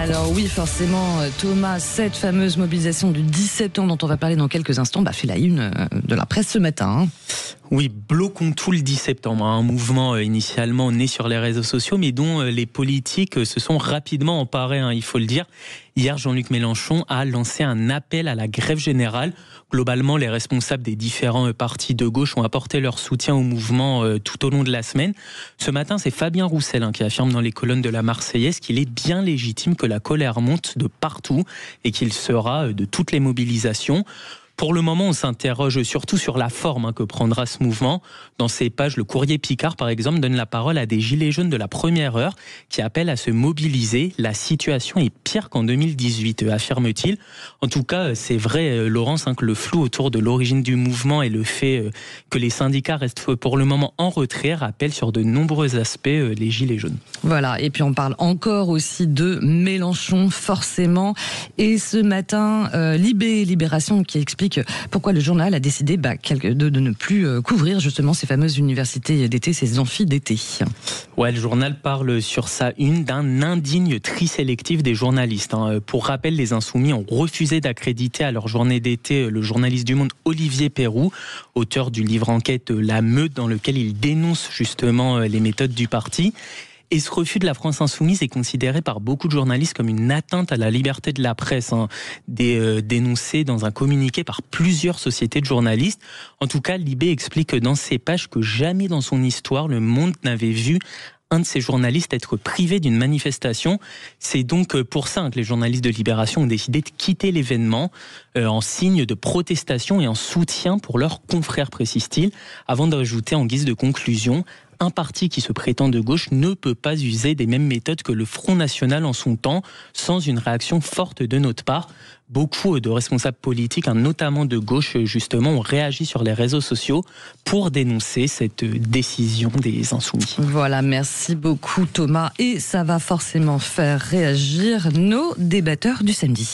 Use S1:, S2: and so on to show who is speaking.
S1: Alors oui, forcément, Thomas, cette fameuse mobilisation du 10 septembre dont on va parler dans quelques instants, fait la une de la presse ce matin.
S2: Oui, bloquons tout le 10 septembre, un mouvement initialement né sur les réseaux sociaux, mais dont les politiques se sont rapidement emparés, il faut le dire. Hier, Jean-Luc Mélenchon a lancé un appel à la grève générale. Globalement, les responsables des différents partis de gauche ont apporté leur soutien au mouvement tout au long de la semaine. Ce matin, c'est Fabien Roussel qui affirme dans les colonnes de la Marseillaise qu'il est bien légitime que la colère monte de partout et qu'il sera de toutes les mobilisations. Pour le moment, on s'interroge surtout sur la forme que prendra ce mouvement. Dans ses pages, le Courrier Picard, par exemple, donne la parole à des gilets jaunes de la première heure qui appellent à se mobiliser. La situation est pire qu'en 2018, affirme-t-il. En tout cas, c'est vrai, Laurence, que le flou autour de l'origine du mouvement et le fait que les syndicats restent pour le moment en retrait rappellent sur de nombreux aspects les gilets jaunes.
S1: Voilà, et puis on parle encore aussi de Mélenchon, forcément. Et ce matin, Libération qui explique pourquoi le journal a décidé de ne plus couvrir justement ces fameuses universités d'été, ces amphis d'été.
S2: Ouais, le journal parle sur sa une d'un indigne tri sélectif des journalistes. Pour rappel, les Insoumis ont refusé d'accréditer à leur journée d'été le journaliste du Monde Olivier Perroux, auteur du livre enquête La Meute, dans lequel il dénonce justement les méthodes du parti. Et ce refus de la France Insoumise est considéré par beaucoup de journalistes comme une atteinte à la liberté de la presse, dénoncé dans un communiqué par plusieurs sociétés de journalistes. En tout cas, Libé explique dans ses pages que jamais dans son histoire, le Monde n'avait vu un de ces journalistes être privé d'une manifestation. C'est donc pour ça que les journalistes de Libération ont décidé de quitter l'événement en signe de protestation et en soutien pour leurs confrères, précise-t-il, avant d'ajouter en guise de conclusion: un parti qui se prétend de gauche ne peut pas user des mêmes méthodes que le Front National en son temps, sans une réaction forte de notre part. Beaucoup de responsables politiques, notamment de gauche justement, ont réagi sur les réseaux sociaux pour dénoncer cette décision des Insoumis.
S1: Voilà, merci beaucoup Thomas. Et ça va forcément faire réagir nos débatteurs du samedi.